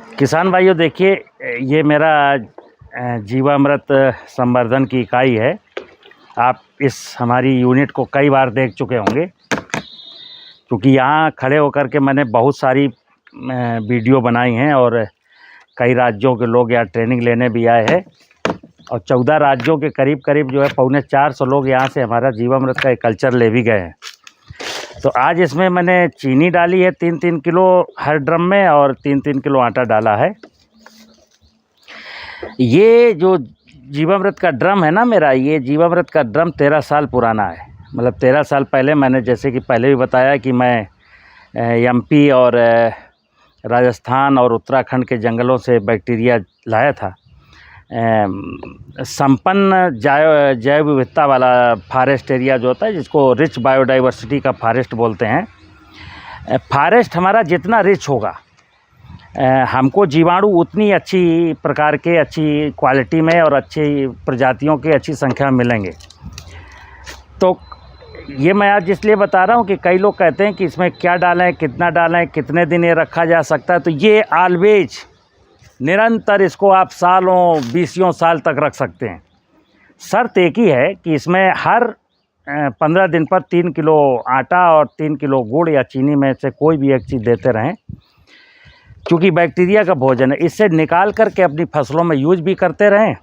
किसान भाइयों देखिए, ये मेरा जीवामृत संवर्धन की इकाई है। आप इस हमारी यूनिट को कई बार देख चुके होंगे, क्योंकि यहाँ खड़े होकर के मैंने बहुत सारी वीडियो बनाई हैं और कई राज्यों के लोग यहाँ ट्रेनिंग लेने भी आए हैं और 14 राज्यों के करीब करीब जो है 450 लोग यहाँ से हमारा जीवामृत का एक कल्चर ले भी गए हैं। तो आज इसमें मैंने चीनी डाली है 3-3 किलो हर ड्रम में और 3-3 किलो आटा डाला है। ये जो जीवामृत का ड्रम है ना मेरा, ये जीवामृत का ड्रम 13 साल पुराना है। मतलब 13 साल पहले मैंने, जैसे कि पहले भी बताया कि मैं एमपी और राजस्थान और उत्तराखंड के जंगलों से बैक्टीरिया लाया था। संपन्न जैव विविधता वाला फॉरेस्ट एरिया जो होता है, जिसको रिच बायोडाइवर्सिटी का फॉरेस्ट बोलते हैं। फॉरेस्ट हमारा जितना रिच होगा, हमको जीवाणु उतनी अच्छी प्रकार के, अच्छी क्वालिटी में और अच्छी प्रजातियों के अच्छी संख्या में मिलेंगे। तो ये मैं आज इसलिए बता रहा हूँ कि कई लोग कहते हैं कि इसमें क्या डालें, कितना डालें, कितने दिन ये रखा जा सकता है। तो ये ऑलवेज निरंतर इसको आप सालों 20 साल तक रख सकते हैं। शर्त एक ही है कि इसमें हर 15 दिन पर 3 किलो आटा और 3 किलो गुड़ या चीनी में से कोई भी एक चीज़ देते रहें, क्योंकि बैक्टीरिया का भोजन है। इससे निकाल करके अपनी फसलों में यूज भी करते रहें।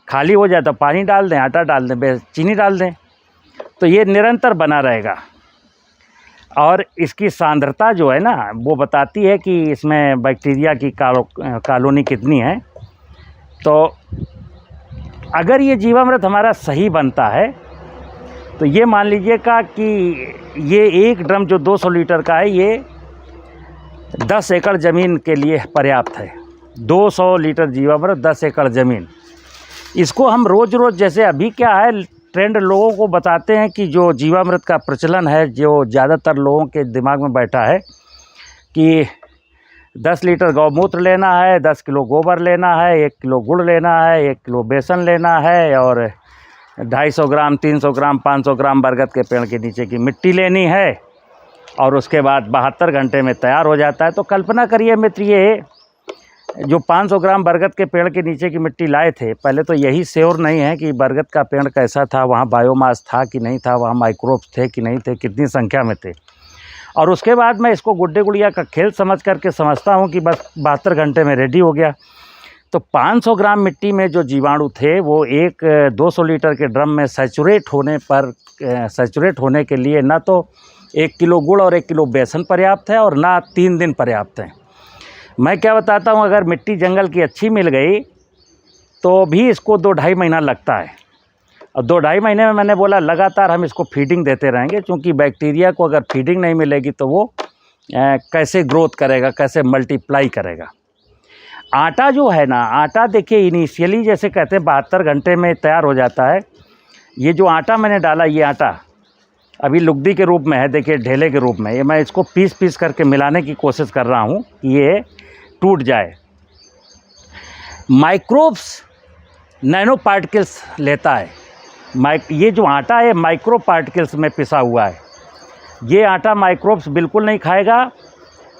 खाली हो जाए तो पानी डाल दें, आटा डाल दें, चीनी डाल दें, तो ये निरंतर बना रहेगा। और इसकी सांद्रता जो है ना, वो बताती है कि इसमें बैक्टीरिया की कॉलोनी कितनी है। तो अगर ये जीवामृत हमारा सही बनता है तो ये मान लीजिएगा कि ये एक ड्रम जो 200 लीटर का है, ये 10 एकड़ ज़मीन के लिए पर्याप्त है। 200 लीटर जीवामृत 10 एकड़ ज़मीन। इसको हम रोज़ रोज़, जैसे अभी क्या है ट्रेंड, लोगों को बताते हैं कि जो जीवामृत का प्रचलन है, जो ज़्यादातर लोगों के दिमाग में बैठा है कि 10 लीटर गौमूत्र लेना है, 10 किलो गोबर लेना है, 1 किलो गुड़ लेना है, 1 किलो बेसन लेना है और 250 ग्राम, 300 ग्राम, 500 ग्राम बरगद के पेड़ के नीचे की मिट्टी लेनी है और उसके बाद 72 घंटे में तैयार हो जाता है। तो कल्पना करिए मित्र, ये जो 500 ग्राम बरगद के पेड़ के नीचे की मिट्टी लाए थे, पहले तो यही श्योर नहीं है कि बरगद का पेड़ कैसा था, वहाँ बायोमास था कि नहीं था, वहाँ माइक्रोब्स थे कि नहीं थे, कितनी संख्या में थे। और उसके बाद मैं इसको गुड्डे गुड़िया का खेल समझ करके समझता हूँ कि बस 72 घंटे में रेडी हो गया। तो 500 ग्राम मिट्टी में जो जीवाणु थे वो एक 200 लीटर के ड्रम में सैचुरेट होने के लिए ना तो 1 किलो गुड़ और 1 किलो बेसन पर्याप्त है और ना 3 दिन पर्याप्त है। मैं क्या बताता हूँ, अगर मिट्टी जंगल की अच्छी मिल गई तो भी इसको 2-2.5 महीना लगता है। और 2-2.5 महीने में मैंने बोला लगातार हम इसको फीडिंग देते रहेंगे, क्योंकि बैक्टीरिया को अगर फीडिंग नहीं मिलेगी तो वो कैसे ग्रोथ करेगा, कैसे मल्टीप्लाई करेगा। आटा जो है ना, आटा देखिए इनिशियली जैसे कहते हैं 72 घंटे में तैयार हो जाता है। ये जो आटा मैंने डाला, ये आटा अभी लुगदी के रूप में है, देखिए ढेले के रूप में। ये मैं इसको पीस करके मिलाने की कोशिश कर रहा हूँ कि ये टूट जाए। माइक्रोब्स नैनो पार्टिकल्स लेता है। ये जो आटा है माइक्रो पार्टिकल्स में पिसा हुआ है। ये आटा माइक्रोब्स बिल्कुल नहीं खाएगा।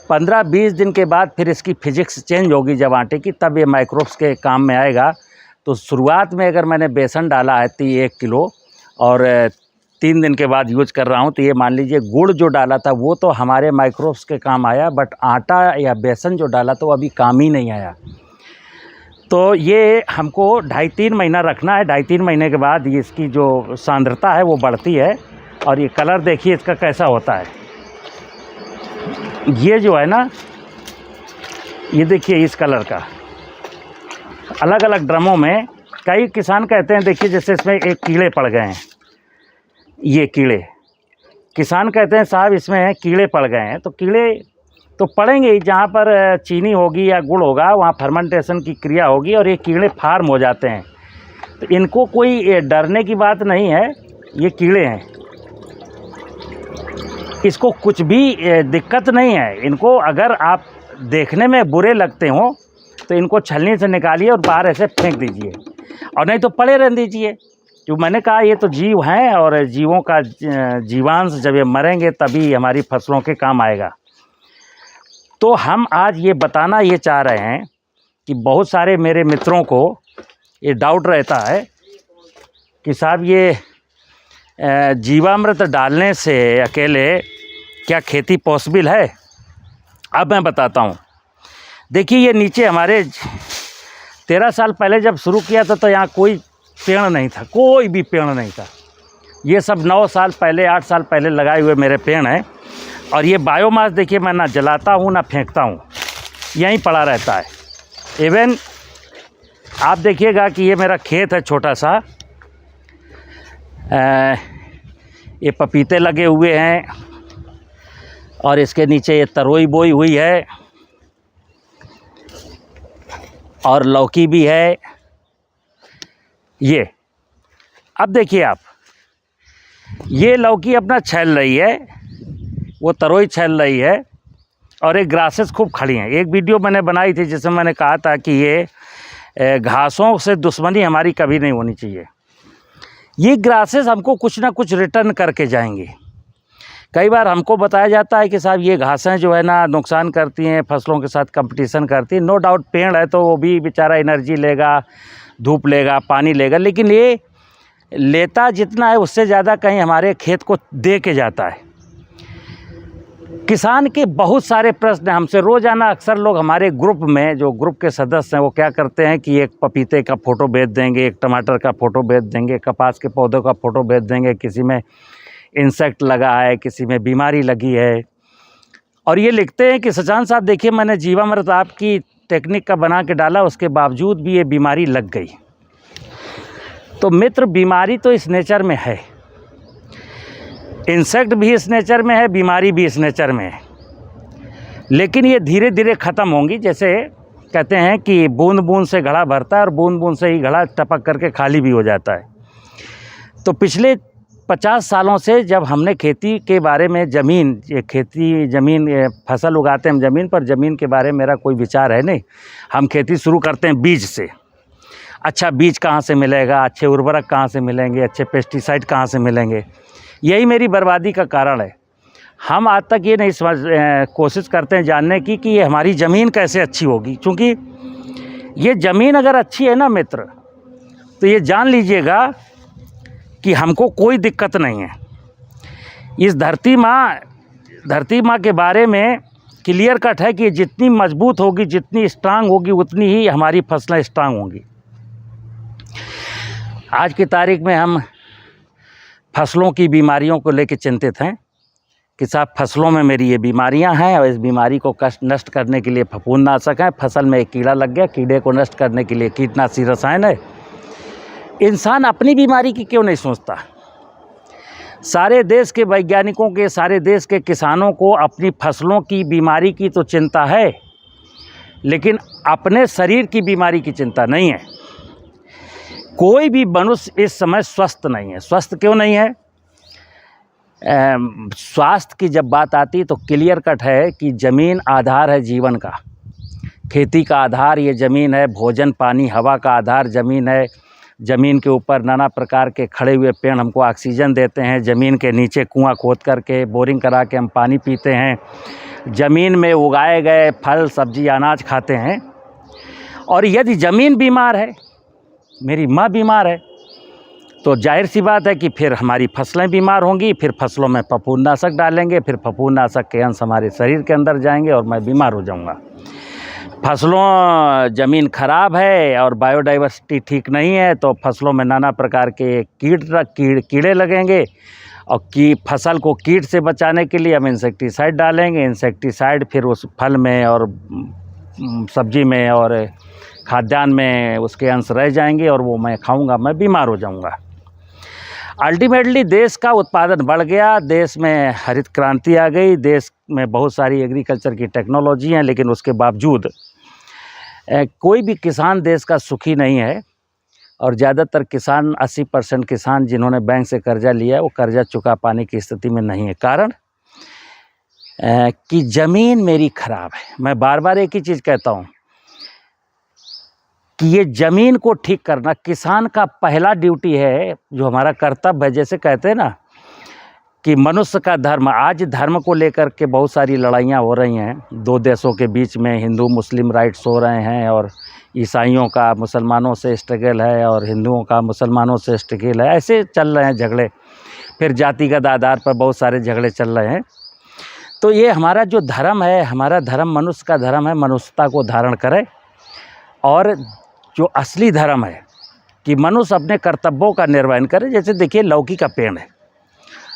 15-20 दिन के बाद फिर इसकी फिजिक्स चेंज होगी जब आटे की, तब ये माइक्रोब्स के काम में आएगा। तो शुरुआत में अगर मैंने बेसन डाला है 1 किलो और 3 दिन के बाद यूज कर रहा हूँ, तो ये मान लीजिए गुड़ जो डाला था वो तो हमारे माइक्रोब्स के काम आया, बट आटा या बेसन जो डाला तो अभी काम ही नहीं आया। तो ये हमको 2.5-3 महीना रखना है। 2.5-3 महीने के बाद ये इसकी जो सांद्रता है वो बढ़ती है और ये कलर देखिए इसका कैसा होता है। ये जो है ना, ये देखिए इस कलर का। अलग अलग ड्रमों में कई किसान कहते हैं, देखिए जैसे इसमें एक कीड़े पड़ गए हैं, ये कीड़े, किसान कहते हैं साहब इसमें कीड़े पड़ गए हैं। तो कीड़े तो पड़ेंगे ही, जहाँ पर चीनी होगी या गुड़ होगा वहाँ फर्मेंटेशन की क्रिया होगी और ये कीड़े फार्म हो जाते हैं। तो इनको कोई डरने की बात नहीं है, ये कीड़े हैं, इसको कुछ भी दिक्कत नहीं है। इनको अगर आप देखने में बुरे लगते हो तो इनको छलनी से निकालिए और बाहर ऐसे फेंक दीजिए, और नहीं तो पड़े रहने दीजिए। जो मैंने कहा ये तो जीव हैं और जीवों का जीवांश जब ये मरेंगे तभी हमारी फसलों के काम आएगा। तो हम आज ये बताना ये चाह रहे हैं कि बहुत सारे मेरे मित्रों को ये डाउट रहता है कि साहब ये जीवामृत डालने से अकेले क्या खेती पॉसिबल है। अब मैं बताता हूँ। देखिए ये नीचे हमारे 13 साल पहले जब शुरू किया था तो यहाँ कोई पेड़ नहीं था, कोई भी पेड़ नहीं था। ये सब 9 साल पहले 8 साल पहले लगाए हुए मेरे पेड़ हैं। और ये बायोमास देखिए मैं ना जलाता हूँ ना फेंकता हूँ, यहीं पड़ा रहता है। इवन आप देखिएगा कि ये मेरा खेत है छोटा सा, ये पपीते लगे हुए हैं और इसके नीचे ये तरोई बोई हुई है और लौकी भी है। ये अब देखिए आप, ये लौकी अपना छैल रही है, वो तरोई छैल रही है और एक ग्रासेस खूब खड़ी हैं। एक वीडियो मैंने बनाई थी जिसमें मैंने कहा था कि ये घासों से दुश्मनी हमारी कभी नहीं होनी चाहिए। ये ग्रासेस हमको कुछ ना कुछ रिटर्न करके जाएंगे। कई बार हमको बताया जाता है कि साहब ये घासें जो है ना नुकसान करती हैं, फसलों के साथ कंपटीशन करती हैं। नो डाउट पेड़ है तो वो भी बेचारा एनर्जी लेगा, धूप लेगा, पानी लेगा, लेकिन ये लेता जितना है उससे ज़्यादा कहीं हमारे खेत को दे के जाता है। किसान के बहुत सारे प्रश्न हमसे रोज़ाना, अक्सर लोग हमारे ग्रुप में, जो ग्रुप के सदस्य हैं, वो क्या करते हैं कि एक पपीते का फ़ोटो भेज देंगे, एक टमाटर का फ़ोटो भेज देंगे, कपास के पौधों का फ़ोटो भेज देंगे, किसी में इंसेक्ट लगा है, किसी में बीमारी लगी है, और ये लिखते हैं कि सचान साहब देखिए मैंने जीवामृत आपकी टेक्निक का बना के डाला, उसके बावजूद भी ये बीमारी लग गई। तो मित्र, बीमारी तो इस नेचर में है, इंसेक्ट भी इस नेचर में है, बीमारी भी इस नेचर में है, लेकिन ये धीरे धीरे ख़त्म होंगी। जैसे कहते हैं कि बूंद बूंद से घड़ा भरता है और बूंद बूंद से ही घड़ा टपक करके खाली भी हो जाता है। तो पिछले 50 सालों से जब हमने खेती के बारे में, फसल उगाते हैं ज़मीन पर, ज़मीन के बारे में मेरा कोई विचार है नहीं। हम खेती शुरू करते हैं बीज से। अच्छा बीज कहाँ से मिलेगा, अच्छे उर्वरक कहाँ से मिलेंगे, अच्छे पेस्टिसाइड कहाँ से मिलेंगे, यही मेरी बर्बादी का कारण है। हम आज तक ये नहीं कोशिश करते हैं जानने की कि ये हमारी ज़मीन कैसे अच्छी होगी। क्योंकि ये ज़मीन अगर अच्छी है ना मित्र, तो ये जान लीजिएगा कि हमको कोई दिक्कत नहीं है। इस धरती माँ के बारे में क्लियर कट है कि ये जितनी मजबूत होगी, जितनी स्ट्रांग होगी, उतनी ही हमारी फसलें स्ट्रांग होंगी। आज की तारीख में हम फसलों की बीमारियों को लेकर चिंतित हैं कि साहब फसलों में मेरी ये बीमारियां हैं और इस बीमारी को नष्ट करने के लिए फफूंदनाशक है, फसल में एक कीड़ा लग गया, कीड़े को नष्ट करने के लिए कीटनाशी रसायन है। इंसान अपनी बीमारी की क्यों नहीं सोचता? सारे देश के वैज्ञानिकों के, सारे देश के किसानों को अपनी फसलों की बीमारी की तो चिंता है, लेकिन अपने शरीर की बीमारी की चिंता नहीं है। कोई भी मनुष्य इस समय स्वस्थ नहीं है। स्वस्थ क्यों नहीं है? स्वास्थ्य की जब बात आती है तो क्लियर कट है कि ज़मीन आधार है जीवन का। खेती का आधार ये ज़मीन है, भोजन पानी हवा का आधार ज़मीन है। ज़मीन के ऊपर नाना प्रकार के खड़े हुए पेड़ हमको ऑक्सीजन देते हैं। ज़मीन के नीचे कुआं खोद करके, बोरिंग करा के हम पानी पीते हैं। ज़मीन में उगाए गए फल सब्जी अनाज खाते हैं। और यदि ज़मीन बीमार है, मेरी माँ बीमार है, तो जाहिर सी बात है कि फिर हमारी फसलें बीमार होंगी, फिर फसलों में फफूंदनाशक डालेंगे, फिर फफूंदनाशक के अंश हमारे शरीर के अंदर जाएंगे और मैं बीमार हो जाऊंगा। फसलों ज़मीन ख़राब है और बायोडाइवर्सिटी ठीक नहीं है, तो फसलों में नाना प्रकार के कीड़े लगेंगे और फसल को कीट से बचाने के लिए हम इंसेक्टिसाइड डालेंगे। इंसेक्टिसाइड फिर उस फल में और सब्जी में और खाद्यान्न में उसके अंश रह जाएंगे और वो मैं खाऊंगा, मैं बीमार हो जाऊंगा। अल्टीमेटली देश का उत्पादन बढ़ गया, देश में हरित क्रांति आ गई, देश में बहुत सारी एग्रीकल्चर की टेक्नोलॉजी हैं, लेकिन उसके बावजूद कोई भी किसान देश का सुखी नहीं है। और ज़्यादातर किसान 80% किसान जिन्होंने बैंक से कर्जा लिया है वो कर्जा चुका पाने की स्थिति में नहीं है। कारण कि ज़मीन मेरी ख़राब है। मैं बार बार एक ही चीज़ कहता हूँ कि ये ज़मीन को ठीक करना किसान का पहला ड्यूटी है, जो हमारा कर्तव्य है। जैसे कहते हैं ना कि मनुष्य का धर्म, आज धर्म को लेकर के बहुत सारी लड़ाइयाँ हो रही हैं दो देशों के बीच में, हिंदू मुस्लिम राइट्स हो रहे हैं, और ईसाइयों का मुसलमानों से स्ट्रगल है और हिंदुओं का मुसलमानों से स्ट्रगल है, ऐसे चल रहे हैं झगड़े। फिर जातिगत आधार पर बहुत सारे झगड़े चल रहे हैं। तो ये हमारा जो धर्म है, हमारा धर्म मनुष्य का धर्म है, मनुष्यता को धारण करे। और जो असली धर्म है कि मनुष्य अपने कर्तव्यों का निर्वहन करे। जैसे देखिए लौकी का पेड़ है,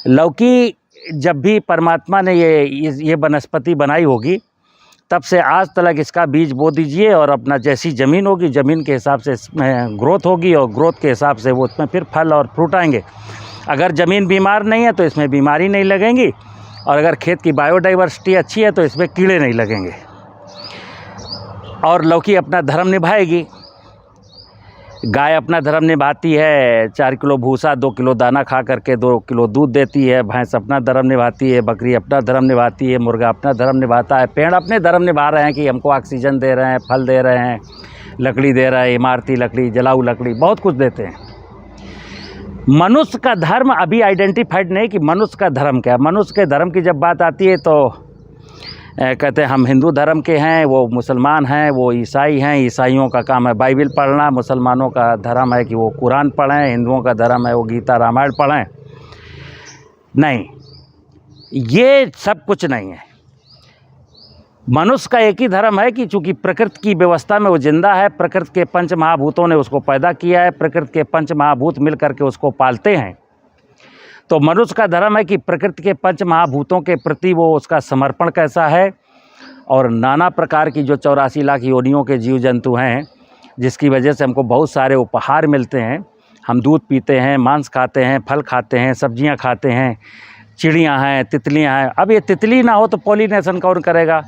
लौकी जब भी परमात्मा ने ये वनस्पति बनाई होगी तब से आज तक इसका बीज बो दीजिए और अपना जैसी ज़मीन होगी ज़मीन के हिसाब से इसमें ग्रोथ होगी और ग्रोथ के हिसाब से वो उसमें फिर फल और फ्रूट आएंगे। अगर ज़मीन बीमार नहीं है तो इसमें बीमारी नहीं लगेंगी, और अगर खेत की बायोडाइवर्सिटी अच्छी है तो इसमें कीड़े नहीं लगेंगे, और लौकी अपना धर्म निभाएगी। गाय अपना धर्म निभाती है, 4 किलो भूसा 2 किलो दाना खा करके 2 किलो दूध देती है। भैंस अपना धर्म निभाती है, बकरी अपना धर्म निभाती है, मुर्गा अपना धर्म निभाता है। पेड़ अपने धर्म निभा रहे हैं कि हमको ऑक्सीजन दे रहे हैं, फल दे रहे हैं, लकड़ी दे रहे हैं, इमारती लकड़ी, जलाऊ लकड़ी, बहुत कुछ देते हैं। मनुष्य का धर्म अभी आइडेंटिफाइड नहीं कि मनुष्य का धर्म क्या है। मनुष्य के धर्म की जब बात आती है तो कहते हैं हम हिंदू धर्म के हैं, वो मुसलमान हैं, वो ईसाई हैं। ईसाइयों का काम है बाइबिल पढ़ना, मुसलमानों का धर्म है कि वो कुरान पढ़ें, हिंदुओं का धर्म है वो गीता रामायण पढ़ें। नहीं, ये सब कुछ नहीं है। मनुष्य का एक ही धर्म है कि चूँकि प्रकृति की व्यवस्था में वो जिंदा है, प्रकृति के पंच महाभूतों ने उसको पैदा किया है, प्रकृति के पंच महाभूत मिल करके उसको पालते हैं। तो मनुष्य का धर्म है कि प्रकृति के पंच महाभूतों के प्रति वो उसका समर्पण कैसा है, और नाना प्रकार की जो 84 लाख योनियों के जीव जंतु हैं जिसकी वजह से हमको बहुत सारे उपहार मिलते हैं। हम दूध पीते हैं, मांस खाते हैं, फल खाते हैं, सब्जियां खाते हैं, चिड़ियां हैं, तितलियां हैं। अब ये तितली ना हो तो पॉलिनेशन कौन करेगा,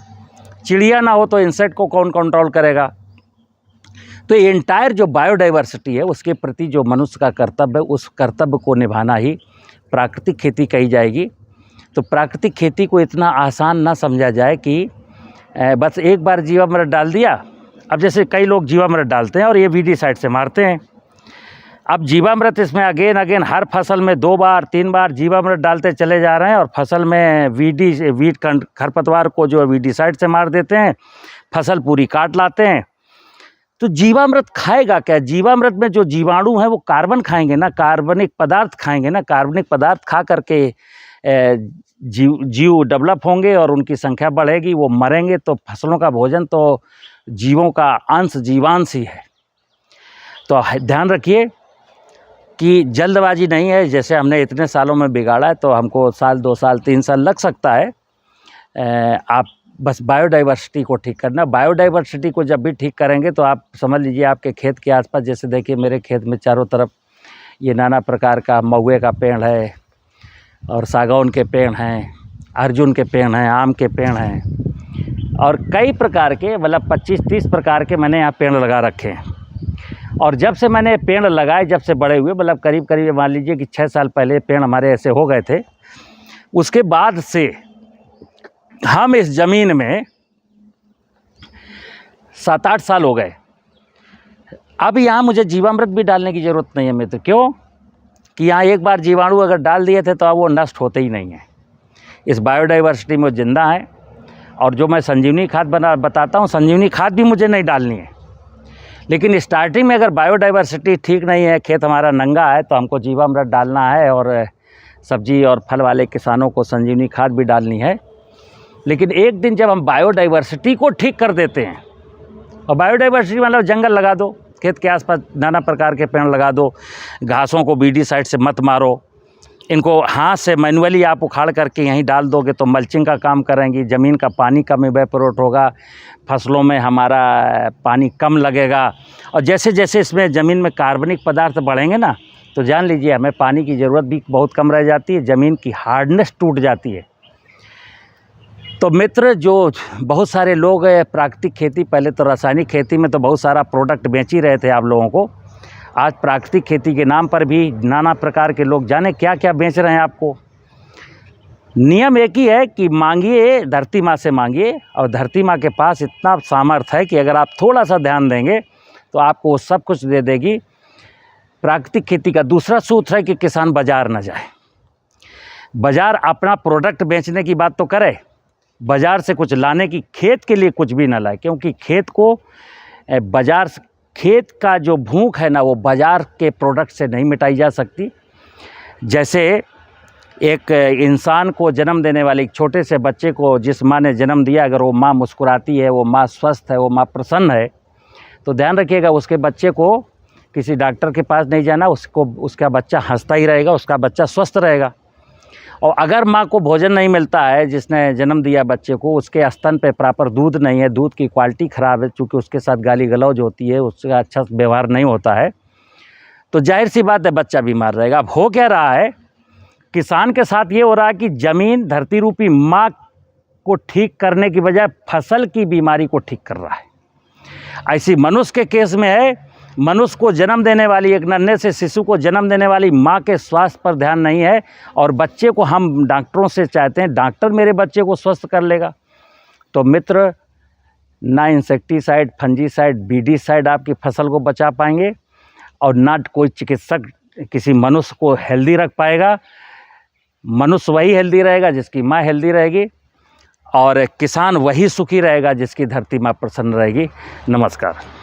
चिड़िया ना हो तो इंसेक्ट को कौन कंट्रोल करेगा। तो ये एंटायर जो बायोडाइवर्सिटी है उसके प्रति जो मनुष्य का कर्तव्य है, उस कर्तव्य को निभाना ही प्राकृतिक खेती कही जाएगी। तो प्राकृतिक खेती को इतना आसान ना समझा जाए कि बस एक बार जीवामृत डाल दिया। अब जैसे कई लोग जीवामृत डालते हैं और ये वीडीसाइड से मारते हैं। अब जीवामृत इसमें अगेन हर फसल में 2 बार 3 बार जीवामृत डालते चले जा रहे हैं, और फसल में वीड खरपतवार को जो वीडीसाइड से मार देते हैं, फसल पूरी काट लाते हैं। तो जीवामृत खाएगा क्या? जीवामृत में जो जीवाणु हैं वो कार्बन खाएंगे ना, कार्बनिक पदार्थ खाएंगे ना। कार्बनिक पदार्थ खा करके जीव डेवलप होंगे और उनकी संख्या बढ़ेगी, वो मरेंगे। तो फसलों का भोजन तो जीवों का अंश जीवांश ही है। तो ध्यान रखिए कि जल्दबाजी नहीं है। जैसे हमने इतने सालों में बिगाड़ा है तो हमको साल 2 साल 3 साल लग सकता है। आप बस बायोडाइवर्सिटी को ठीक करना। बायोडाइवर्सिटी को जब भी ठीक करेंगे तो आप समझ लीजिए आपके खेत के आसपास, जैसे देखिए मेरे खेत में चारों तरफ ये नाना प्रकार का महुए का पेड़ है, और सागौन के पेड़ हैं, अर्जुन के पेड़ हैं, आम के पेड़ हैं, और कई प्रकार के, मतलब 25-30 प्रकार के मैंने यहाँ पेड़ लगा रखे हैं। और जब से मैंने पेड़ लगाए, जब से बड़े हुए, मतलब करीब मान लीजिए कि 6 साल पहले पेड़ हमारे ऐसे हो गए थे। उसके बाद से हम इस ज़मीन में 7-8 साल हो गए। अब यहाँ मुझे जीवामृत भी डालने की ज़रूरत नहीं है मित्र। क्यों? कि यहाँ एक बार जीवाणु अगर डाल दिए थे तो अब वो नष्ट होते ही नहीं हैं। इस बायोडाइवर्सिटी में जिंदा है। और जो मैं संजीवनी खाद बताता हूँ, संजीवनी खाद भी मुझे नहीं डालनी है। लेकिन स्टार्टिंग में अगर बायोडाइवर्सिटी ठीक नहीं है, खेत हमारा नंगा है, तो हमको जीवामृत डालना है, और सब्जी और फल वाले किसानों को संजीवनी खाद भी डालनी है। लेकिन एक दिन जब हम बायोडाइवर्सिटी को ठीक कर देते हैं, और बायोडाइवर्सिटी मतलब जंगल लगा दो, खेत के आसपास नाना प्रकार के पेड़ लगा दो, घासों को वीडीसाइड से मत मारो, इनको हाथ से मैनुअली आप उखाड़ करके यहीं डाल दोगे तो मल्चिंग का काम करेंगी, ज़मीन का पानी कम इवेपोरेट होगा, फसलों में हमारा पानी कम लगेगा। और जैसे जैसे इसमें ज़मीन में कार्बनिक पदार्थ बढ़ेंगे ना, तो जान लीजिए हमें पानी की ज़रूरत भी बहुत कम रह जाती है, ज़मीन की हार्डनेस टूट जाती है। तो मित्र, जो बहुत सारे लोग प्राकृतिक खेती, पहले तो रासायनिक खेती में तो बहुत सारा प्रोडक्ट बेच ही रहे थे आप लोगों को, आज प्राकृतिक खेती के नाम पर भी नाना प्रकार के लोग जाने क्या क्या बेच रहे हैं आपको। नियम एक ही है कि मांगिए, धरती माँ से मांगिए, और धरती माँ के पास इतना सामर्थ्य है कि अगर आप थोड़ा सा ध्यान देंगे तो आपको वो सब कुछ दे देगी। प्राकृतिक खेती का दूसरा सूत्र है कि किसान बाजार न जाए। बाज़ार अपना प्रोडक्ट बेचने की बात तो करे, बाज़ार से कुछ लाने की, खेत के लिए कुछ भी ना लाए, क्योंकि खेत को बाज़ार, खेत का जो भूख है ना वो बाज़ार के प्रोडक्ट से नहीं मिटाई जा सकती। जैसे एक इंसान को जन्म देने वाले एक छोटे से बच्चे को जिस माँ ने जन्म दिया, अगर वो माँ मुस्कुराती है, वो माँ स्वस्थ है, वो माँ प्रसन्न है, तो ध्यान रखिएगा उसके बच्चे को किसी डॉक्टर के पास नहीं जाना, उसका बच्चा हंसता ही रहेगा, उसका बच्चा स्वस्थ रहेगा। और अगर माँ को भोजन नहीं मिलता है, जिसने जन्म दिया बच्चे को, उसके स्तन पे प्रॉपर दूध नहीं है, दूध की क्वालिटी ख़राब है, चूँकि उसके साथ गाली गलौज होती है, उसका अच्छा व्यवहार नहीं होता है, तो जाहिर सी बात है बच्चा बीमार रहेगा। अब हो क्या रहा है, किसान के साथ ये हो रहा है कि ज़मीन धरती रूपी माँ को ठीक करने की बजाय फसल की बीमारी को ठीक कर रहा है। ऐसी मनुष्य के केस में है, मनुष्य को जन्म देने वाली, एक नन्हे से शिशु को जन्म देने वाली माँ के स्वास्थ्य पर ध्यान नहीं है, और बच्चे को हम डॉक्टरों से चाहते हैं डॉक्टर मेरे बच्चे को स्वस्थ कर लेगा। तो मित्र, ना इंसेक्टिसाइड, फंजीसाइड, बीडीसाइड आपकी फसल को बचा पाएंगे, और ना कोई चिकित्सक किसी मनुष्य को हेल्दी रख पाएगा। मनुष्य वही हेल्दी रहेगा जिसकी माँ हेल्दी रहेगी, और किसान वही सुखी रहेगा जिसकी धरती माँ प्रसन्न रहेगी। नमस्कार।